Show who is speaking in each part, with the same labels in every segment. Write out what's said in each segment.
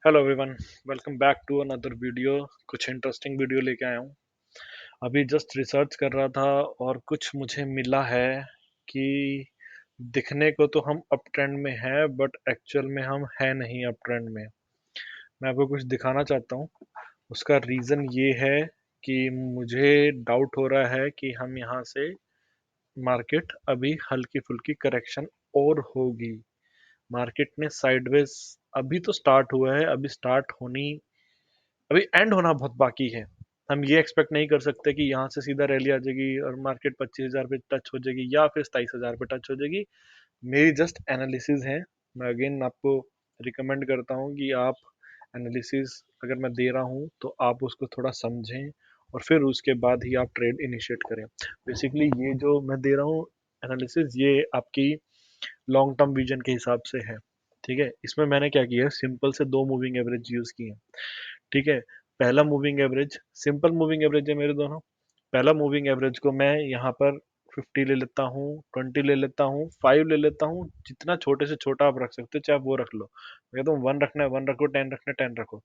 Speaker 1: Hello everyone. Welcome back to another video. कुछ interesting video लेके आया हूँ। अभी जस्ट रिसर्च कर रहा था और कुछ मुझे मिला है कि दिखने को तो हम अप ट्रेंड में हैं बट एक्चुअल में हम हैं नहीं अप ट्रेंड में। मैं आपको कुछ दिखाना चाहता हूँ। उसका रीज़न ये है कि मुझे डाउट हो रहा है कि हम यहाँ से मार्केट अभी हल्की फुल्की करेक्शन और होगी। मार्केट ने साइडवेज अभी तो स्टार्ट हुआ है, अभी एंड होना बहुत बाकी है। हम ये एक्सपेक्ट नहीं कर सकते कि यहाँ से सीधा रैली आ जाएगी और मार्केट 25,000 पे टच हो जाएगी या फिर 27,000 पे टच हो जाएगी। मेरी जस्ट एनालिसिस है। मैं अगेन आपको रिकमेंड करता हूँ कि आप एनालिसिस अगर मैं दे रहा हूँ तो आप उसको थोड़ा समझें और फिर उसके बाद ही आप ट्रेड इनिशिएट करें। बेसिकली ये जो मैं दे रहा हूँ एनालिसिस, ये आपकी लॉन्ग टर्म विजन के हिसाब से है। ठीक है, इसमें मैंने क्या किया है, सिंपल से दो मूविंग एवरेज यूज की है। ठीक है, पहला moving average simple moving average है मेरे दोनों। पहला मूविंग एवरेज को मैं यहाँ पर 50 ले लेता हूँ, 20 ले लेता हूँ, 5 ले लेता हूँ। जितना छोटे से छोटा आप रख सकते हो चाहे आप वो रख लो। मैं कहता हूँ 1 रखना है 1 रखो, 10 रखना है 10 रखो।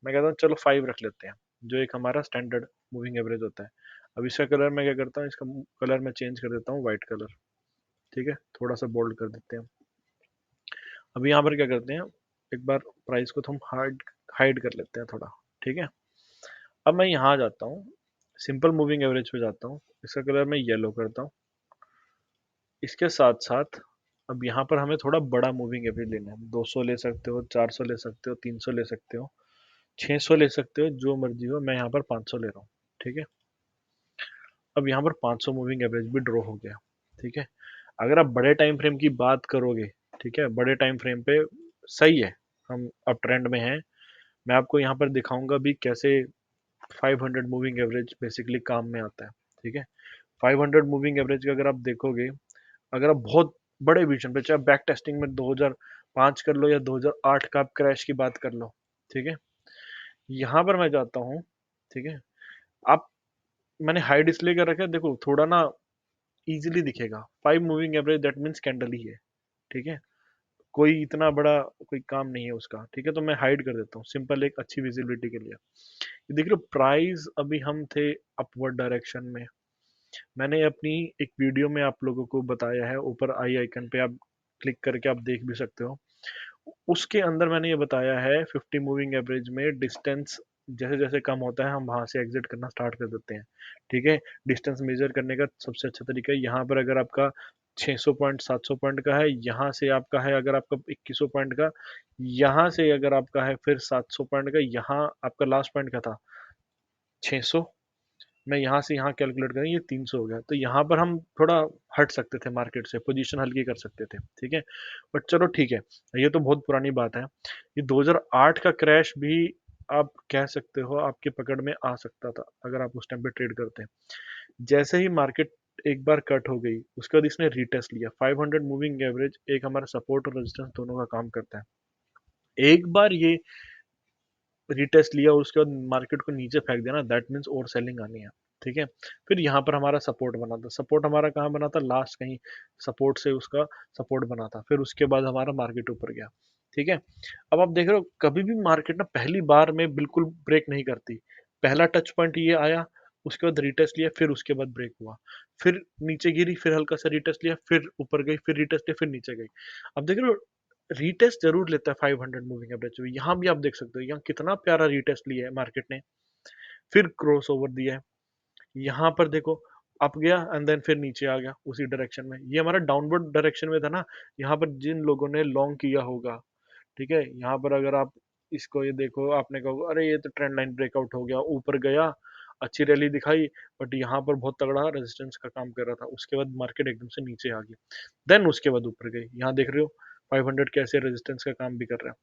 Speaker 1: मैं कहता हूँ चलो 5 रख लेते हैं, जो एक हमारा स्टैंडर्ड मूविंग एवरेज होता है। अब इसका कलर मैं क्या करता हूँ, इसका कलर मैं चेंज कर देता हूँ व्हाइट कलर। ठीक है, थोड़ा सा बोल्ड कर देते हैं। अब यहाँ पर क्या करते हैं, एक बार प्राइस को तो हम हाइड हाइड कर लेते हैं थोड़ा। ठीक है, अब मैं यहाँ जाता हूँ, सिंपल मूविंग एवरेज पे जाता हूँ। इसका कलर मैं येलो करता हूँ। इसके साथ साथ अब यहाँ पर हमें थोड़ा बड़ा मूविंग एवरेज लेना है। 200 ले सकते हो, 400 ले सकते हो, 300 ले सकते हो, 600 ले सकते हो, जो मर्जी हो। मैं यहाँ पर 500 ले रहा हूँ। ठीक है, अब यहाँ पर 500 मूविंग एवरेज भी ड्रॉ हो गया। ठीक है, अगर आप बड़े टाइम फ्रेम की बात करोगे, ठीक है, बड़े टाइम फ्रेम पे सही है, हम अप ट्रेंड में हैं। मैं आपको यहाँ पर दिखाऊंगा भी कैसे 500 मूविंग एवरेज बेसिकली काम में आता है। ठीक है, 500 मूविंग एवरेज का अगर आप देखोगे, अगर आप बहुत बड़े विजन पे, चाहे बैक टेस्टिंग में 2005 कर लो या 2008 का आप क्रैश की बात कर लो। ठीक है, यहाँ पर मैं जाता हूँ। ठीक है, आप मैंने हाइड इसलिए कर रखा है, देखो थोड़ा ना इजीली दिखेगा। 5 moving average that means candle ही है। ठीक है, कोई इतना बड़ा कोई काम नहीं है उसका। ठीक है, तो मैं हाइड कर देता हूँ सिंपल एक अच्छी विजिबिलिटी के लिए। ये देख लो, प्राइस अभी हम थे अपवर्ड डायरेक्शन में। मैंने अपनी एक वीडियो में आप लोगों को बताया है, ऊपर आई आइकन पे आप क्लिक करके आप देख भी सकते हो। उसके अंदर मैंने ये बताया है 50 मूविंग एवरेज में डिस्टेंस जैसे जैसे कम होता है हम वहां से एग्जिट करना स्टार्ट कर देते हैं। ठीक है, डिस्टेंस मेजर करने का सबसे अच्छा तरीका है, यहाँ पर अगर आपका 600 पॉइंट 700 पॉइंट का है, यहाँ से आपका है अगर आपका 2100 पॉइंट का, यहाँ से अगर आपका है फिर 700 पॉइंट का, यहाँ आपका लास्ट पॉइंट का था 600। मैं यहाँ से यहाँ कैलकुलेट करें, ये 300 हो गया। तो यहाँ पर हम थोड़ा हट सकते थे मार्केट से, पोजीशन हल्की कर सकते थे। ठीक है, बट चलो ठीक है, ये तो बहुत पुरानी बात है। ये 2008 का क्रैश भी आप कह सकते हो आपके पकड़ में आ सकता था अगर आप उस टाइम पे ट्रेड करते हैं। जैसे ही मार्केट एक बार कट हो गई, उसके बाद इसने रीटेस्ट लिया। 500 मूविंग एवरेज एक हमारा सपोर्ट और रेजिस्टेंस दोनों का काम करता है। एक बार ये रीटेस्ट लिया और उसके बाद मार्केट को नीचे फेंक दिया ना, दैट मीन्स और सेलिंग आनी है। ठीक है, फिर यहाँ पर हमारा सपोर्ट बना था। सपोर्ट हमारा कहाँ बना था, लास्ट कहीं सपोर्ट से उसका सपोर्ट बना था। फिर उसके बाद हमारा मार्केट ऊपर गया। ठीक है, अब आप देख रहे हो कभी भी मार्केट ना पहली बार में बिल्कुल ब्रेक नहीं करती। पहला टच पॉइंट ये आया, उसके बाद रिटेस्ट लिया, फिर उसके बाद ब्रेक हुआ, फिर नीचे गिरी, फिर हल्का सा रिटेस्ट लिया, फिर ऊपर गई, फिर रिटेस्ट लिया, फिर नीचे गई। अब देख रहे हो रीटेस्ट जरूर लेता है 500 मूविंग एवरेज में। यहाँ भी आप देख सकते हो यहाँ कितना प्यारा रीटेस्ट लिया है मार्केट ने, फिर क्रॉस ओवर दिया है। यहाँ पर देखो अप गया एंड देन फिर नीचे आ गया उसी डायरेक्शन में। ये हमारा डाउनवर्ड डायरेक्शन में था ना। यहाँ पर जिन लोगों ने लॉन्ग किया होगा, ठीक है, यहाँ पर अगर आप इसको ये देखो, आपने कहा अरे ये तो ट्रेंड लाइन ब्रेकआउट हो गया, ऊपर गया, अच्छी रैली दिखाई, बट यहाँ पर बहुत तगड़ा रेजिस्टेंस का काम कर रहा था। उसके बाद मार्केट एकदम से नीचे आ गई, देन उसके बाद ऊपर गई। यहाँ देख रहे हो 500 कैसे रेजिस्टेंस का काम भी कर रहा है।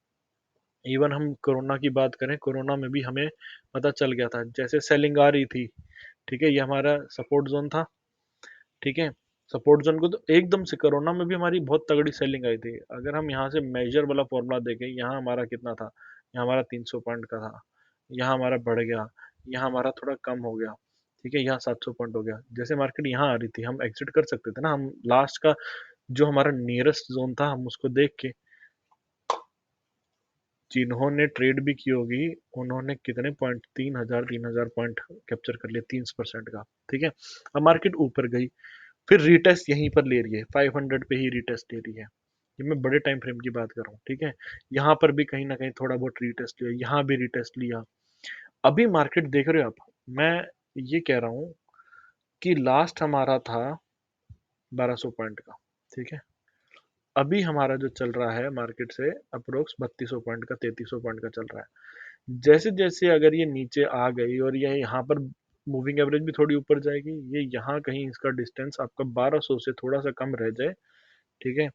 Speaker 1: इवन हम कोरोना की बात करें, कोरोना में भी हमें पता चल गया था, जैसे सेलिंग आ रही थी। ठीक है, ये हमारा सपोर्ट जोन था। ठीक है, सपोर्ट जोन को तो एकदम से कोरोना में भी हमारी बहुत तगड़ी सेलिंग आई थी। अगर हम यहाँ से मेजर वाला फॉर्मूला देखें, यहाँ हमारा कितना था, यहाँ हमारा 300 पॉइंट का था, यहाँ हमारा बढ़ गया, यहाँ हमारा थोड़ा कम हो गया। ठीक है, यहाँ 700 पॉइंट हो गया। जैसे मार्केट यहाँ आ रही थी हम एग्जिट कर सकते थे ना, हम लास्ट का जो हमारा नियरेस्ट जोन था हम उसको देख के जिन्होंने ट्रेड भी की होगी उन्होंने कितने पॉइंट, 3,000 पॉइंट कैप्चर कर लिए 30% का। ठीक है, अब मार्केट ऊपर गई, फिर रीटेस्ट यहीं पर ले रही है, 500 पे ही रीटेस्ट ले रही है। ये मैं बड़े टाइम फ्रेम की बात कर रहा हूँ। ठीक है, यहाँ पर भी कहीं ना कहीं थोड़ा बहुत रीटेस्ट लिया, यहाँ भी रीटेस्ट लिया। अभी मार्केट देख रहे हो आप, मैं ये कह रहा हूँ कि लास्ट हमारा था 1200 पॉइंट का। ठीक है, अभी हमारा जो चल रहा है मार्केट से अप्रोक्स 3200 पॉइंट का, 3300 पॉइंट का चल रहा है। जैसे जैसे अगर ये नीचे आ गई और ये यहाँ पर मूविंग एवरेज भी थोड़ी ऊपर जाएगी, ये यहाँ कहीं इसका डिस्टेंस आपका 1200 से थोड़ा सा कम रह जाए, ठीक है,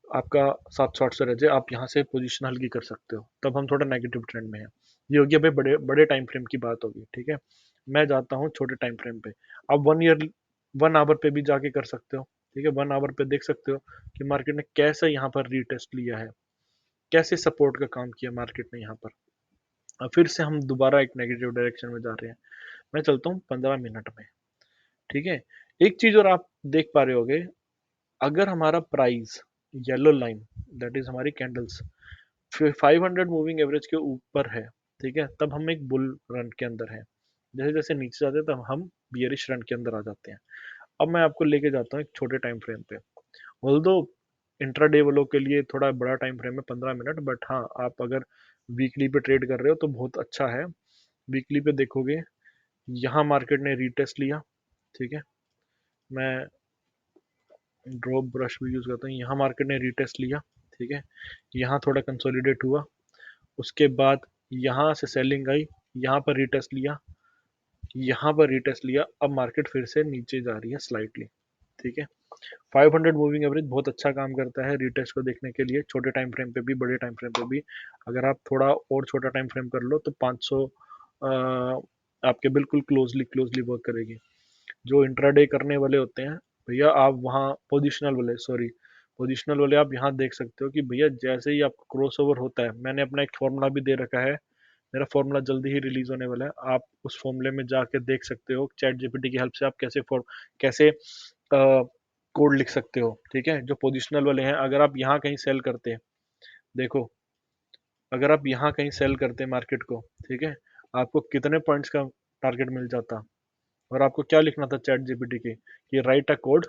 Speaker 1: आपका 700 800 रह जाए, आप यहाँ से पोजीशन हल्की कर सकते हो, तब हम थोड़ा नेगेटिव ट्रेंड में हैं। ये होगी अभी बड़े बड़े टाइम फ्रेम की बात होगी। ठीक है, मैं जाता हूँ छोटे टाइम फ्रेम पे। आप 1 ईयर 1 आवर पे भी जाके कर सकते हो। ठीक है, 1 आवर पे देख सकते हो कि मार्केट ने कैसे यहाँ पर रीटेस्ट लिया है, कैसे सपोर्ट का काम किया मार्केट ने यहाँ पर। अब फिर से हम दोबारा एक नेगेटिव डायरेक्शन में जा रहे हैं। मैं चलता हूँ 15 मिनट में। ठीक है, एक चीज और आप देख पा रहे होगे, अगर हमारा price yellow line, that is हमारी कैंडल्स, 500 मूविंग एवरेज के ऊपर है, ठीक है, तब हम एक बुल रन के अंदर है। जैसे जैसे नीचे जाते हैं तब हम बियरिश रन के अंदर आ जाते हैं। अब मैं आपको लेके जाता हूँ एक छोटे टाइम फ्रेम पे। ऑल्दो इंट्राडे वालों के लिए थोड़ा बड़ा टाइम फ्रेम है 15 मिनट, बट हाँ, आप अगर वीकली पे ट्रेड कर रहे हो तो बहुत अच्छा है। वीकली पे देखोगे, यहाँ मार्केट ने रीटेस्ट लिया। ठीक है, मैं ड्रॉप ब्रश भी यूज करता हूँ, यहाँ मार्केट ने रीटेस्ट लिया। ठीक है, यहाँ थोड़ा कंसोलिडेट हुआ, उसके बाद यहाँ से सेलिंग आई, यहाँ पर रीटेस्ट लिया, यहाँ पर रीटेस्ट लिया, अब मार्केट फिर से नीचे जा रही है स्लाइटली। ठीक है, 500 मूविंग एवरेज बहुत अच्छा काम करता है रीटेस्ट को देखने के लिए, छोटे टाइम फ्रेम पे भी बड़े टाइम फ्रेम पे भी। अगर आप थोड़ा और छोटा टाइम फ्रेम कर लो तो 500 आपके बिल्कुल क्लोजली क्लोजली वर्क करेगी। जो इंट्राडे करने वाले होते हैं भैया, आप वहाँ पोजिशनल वाले आप यहाँ देख सकते हो कि भैया जैसे ही आपका क्रॉस ओवर होता है, मैंने अपना एक फॉर्मूला भी दे रखा है, मेरा फॉर्मूला जल्दी ही रिलीज होने वाला है, आप उस फॉर्मूले में जाके देख सकते हो, चैट जीपीटी की हेल्प से आप कैसे कोड लिख सकते हो। ठीक है, जो पोजिशनल वाले हैं, अगर आप यहाँ कहीं सेल करते हैं, देखो, अगर आप यहाँ कहीं सेल करते हैं मार्केट को, ठीक है, आपको कितने पॉइंट्स का टारगेट मिल जाता, और आपको क्या लिखना था चैट जीपीटी की कि राइट अ कोड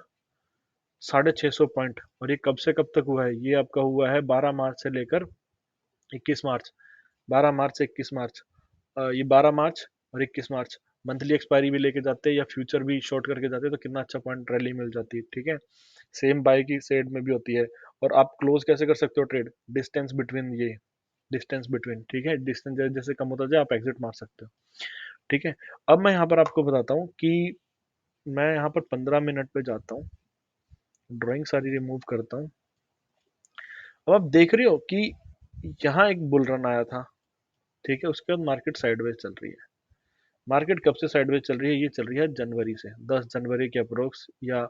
Speaker 1: 650 पॉइंट। और ये कब से कब तक हुआ है, ये आपका हुआ है 12 मार्च से लेकर 21 मार्च, 12 मार्च से 21 मार्च, ये 12 मार्च और 21 मार्च, मंथली एक्सपायरी भी लेके जाते हैं या फ्यूचर भी शॉर्ट करके जाते हैं तो कितना अच्छा पॉइंट रैली मिल जाती है। ठीक है, सेम बाय की साइड में भी होती है। और आप क्लोज कैसे कर सकते हो ट्रेड, डिस्टेंस बिटवीन, ये डिस्टेंस बिटवीन, ठीक है, डिस्टेंस जैसे जैसे कम होता जाए आप एग्जिट मार सकते हो। ठीक है, अब मैं यहाँ पर आपको बताता हूँ कि मैं यहाँ पर 15 मिनट पे जाता हूँ, ड्राइंग सारी रिमूव करता हूँ। अब आप देख रहे हो कि यहाँ एक बुल रन आया था। ठीक है, उसके बाद मार्केट साइडवेज चल रही है। मार्केट कब से साइडवेज चल रही है, ये चल रही है जनवरी से, 10 जनवरी के अप्रोक्स, या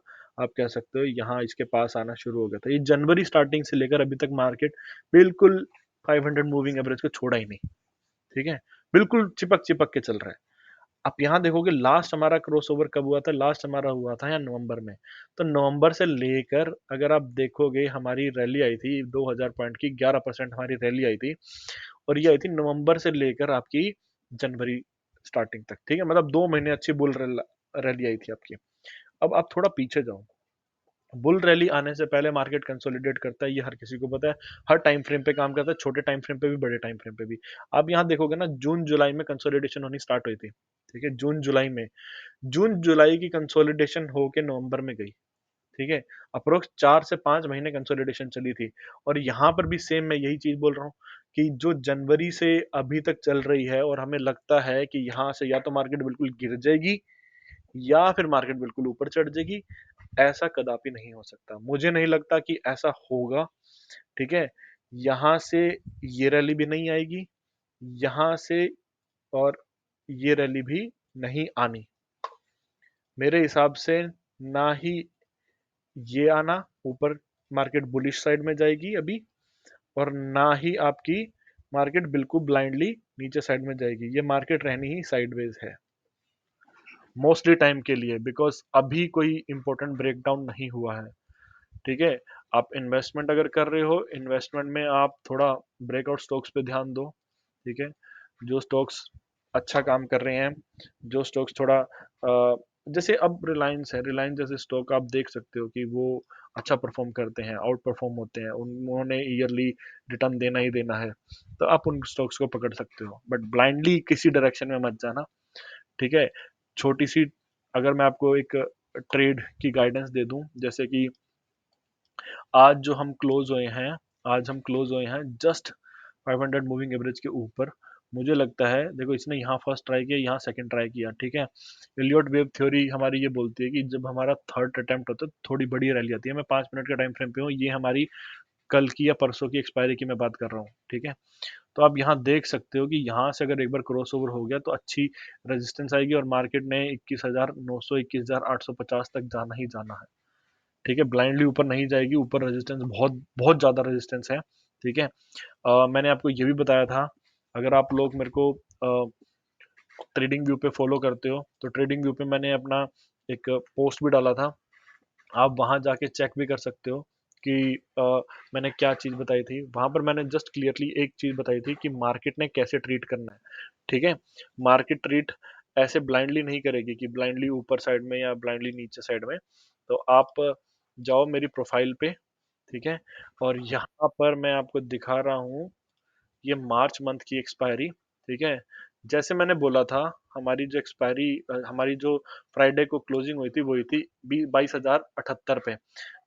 Speaker 1: आप कह सकते हो यहाँ इसके पास आना शुरू हो गया था। ये जनवरी स्टार्टिंग से लेकर अभी तक मार्केट बिल्कुल 500 मूविंग एवरेज को छोड़ा ही नहीं। ठीक है, बिल्कुल चिपक चिपक के चल रहा है। आप यहाँ देखोगे लास्ट हमारा क्रॉस ओवर कब हुआ था, लास्ट हमारा हुआ था यहाँ नवंबर में। तो नवंबर से लेकर अगर आप देखोगे, हमारी रैली आई थी 2000 पॉइंट की, 11% हमारी रैली आई थी, और ये आई थी नवंबर से लेकर आपकी जनवरी स्टार्टिंग तक। ठीक है, मतलब 2 महीने अच्छी बुल रैली आई थी आपकी। अब आप थोड़ा पीछे जाओ, बुल रैली आने से पहले मार्केट कंसोलिडेट करता है, ये हर किसी को पता है, हर टाइम फ्रेम पे काम करता है, छोटे टाइम फ्रेम पे भी बड़े टाइम फ्रेम पे भी। आप यहाँ देखोगे ना, जून जुलाई में कंसोलिडेशन होनी स्टार्ट हुई थी। ठीक है, जून जुलाई में, जून जुलाई की कंसोलिडेशन होके नवंबर में गई। ठीक है, अप्रोक्स 4 से 5 महीने कंसोलिडेशन चली थी। और यहाँ पर भी सेम मैं यही चीज बोल रहा हूँ कि जो जनवरी से अभी तक चल रही है, और हमें लगता है कि यहाँ से या तो मार्केट बिल्कुल गिर जाएगी या फिर मार्केट बिल्कुल ऊपर चढ़ जाएगी, ऐसा कदापि नहीं हो सकता। मुझे नहीं लगता कि ऐसा होगा। ठीक है, यहाँ से ये रैली भी नहीं आएगी, यहाँ से और ये रैली भी नहीं आनी मेरे हिसाब से, ना ही ये आना ऊपर, मार्केट बुलिश साइड में जाएगी अभी, और ना ही आपकी मार्केट बिल्कुल ब्लाइंडली नीचे साइड में जाएगी। ये मार्केट रहनी ही साइडवेज है मोस्टली टाइम के लिए, बिकॉज अभी कोई इंपॉर्टेंट ब्रेकडाउन नहीं हुआ है। ठीक है, आप इन्वेस्टमेंट अगर कर रहे हो, इन्वेस्टमेंट में आप थोड़ा ब्रेकआउट स्टॉक्स पे ध्यान दो, ठीक है? जो स्टॉक्स अच्छा काम कर रहे हैं, जो स्टॉक्स थोड़ा जैसे अब रिलायंस है, रिलायंस जैसे स्टॉक आप देख सकते हो कि वो अच्छा परफॉर्म करते हैं, आउट परफॉर्म होते हैं, उन्होंने ईयरली रिटर्न देना ही देना है, तो आप उन स्टॉक्स को पकड़ सकते हो, बट ब्लाइंडली किसी डायरेक्शन में मत जाना, ठीक है? छोटी सी अगर मैं आपको एक ट्रेड की गाइडेंस दे दूं, जैसे कि आज जो हम क्लोज हुए हैं, आज हम क्लोज हुए हैं जस्ट 500 मूविंग एवरेज के ऊपर। मुझे लगता है, देखो इसने यहाँ फर्स्ट ट्राई किया, यहाँ सेकंड ट्राई किया, ठीक है? एलियट वेव थ्योरी हमारी ये बोलती है कि जब हमारा थर्ड अटेम्प्ट होता है थोड़ी बड़ी रैली आती है। मैं 5 मिनट के टाइम फ्रेम पे हूँ, ये हमारी कल की या परसों की एक्सपायरी की मैं बात कर रहा हूँ, ठीक है? तो आप यहाँ देख सकते हो कि यहाँ से अगर एक बार क्रॉस ओवर हो गया तो अच्छी रेजिस्टेंस आएगी और मार्केट ने 21,900 21,850 तक जाना ही जाना है, ठीक है? ब्लाइंडली ऊपर नहीं जाएगी, ऊपर रेजिस्टेंस बहुत बहुत ज़्यादा रेजिस्टेंस है, ठीक है? मैंने आपको ये भी बताया था, अगर आप लोग मेरे को ट्रेडिंग व्यू पे फॉलो करते हो, तो ट्रेडिंग व्यू पे मैंने अपना एक पोस्ट भी डाला था, आप वहाँ जाके चेक भी कर सकते हो कि मैंने क्या चीज़ बताई थी। वहाँ पर मैंने जस्ट क्लियरली एक चीज़ बताई थी कि मार्केट ने कैसे ट्रीट करना है, ठीक है? मार्केट ट्रीट ऐसे ब्लाइंडली नहीं करेगी कि ब्लाइंडली ऊपर साइड में या ब्लाइंडली नीचे साइड में। तो आप जाओ मेरी प्रोफाइल पे, ठीक है? और यहाँ पर मैं आपको दिखा रहा हूँ, ये मार्च मंथ की एक्सपायरी, ठीक है? जैसे मैंने बोला था, हमारी जो एक्सपायरी हमारी जो फ्राइडे को क्लोजिंग हुई थी, वो हुई थी 22,078 पे।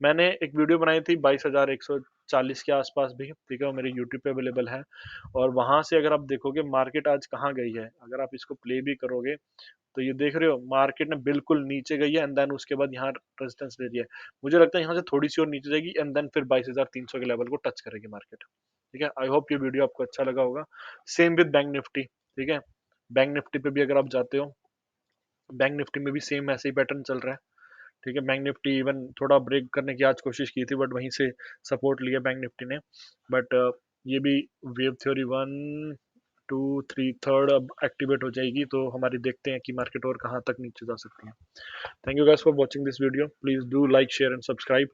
Speaker 1: मैंने एक वीडियो बनाई थी 22,140 के आसपास भी, ठीक है? वो मेरे यूट्यूब पे अवेलेबल है, और वहां से अगर आप देखोगे मार्केट आज कहाँ गई है, अगर आप इसको प्ले भी करोगे, तो ये देख रहे हो मार्केट ने बिल्कुल नीचे गई है एंड देन उसके बाद यहाँ रेजिस्टेंस ले रही है। मुझे लगता है यहाँ से थोड़ी सी और नीचे जाएगी एंड देन फिर 22,300 के लेवल को टच करेगी मार्केट, ठीक है? आई होप ये वीडियो आपको अच्छा लगा होगा। सेम विद बैंक निफ्टी, ठीक है? बैंक निफ्टी पे भी अगर आप जाते हो, बैंक निफ्टी में भी सेम ऐसे ही पैटर्न चल रहा है, ठीक है? बैंक निफ्टी इवन थोड़ा ब्रेक करने की आज कोशिश की थी, बट वहीं से सपोर्ट लिया बैंक निफ्टी ने, बट ये भी वेव थ्योरी 1 2 3 थर्ड अब एक्टिवेट हो जाएगी, तो हमारी देखते हैं कि मार्केट और कहाँ तक नीचे जा सकती है। Thank you guys for watching this video, please do like share and subscribe.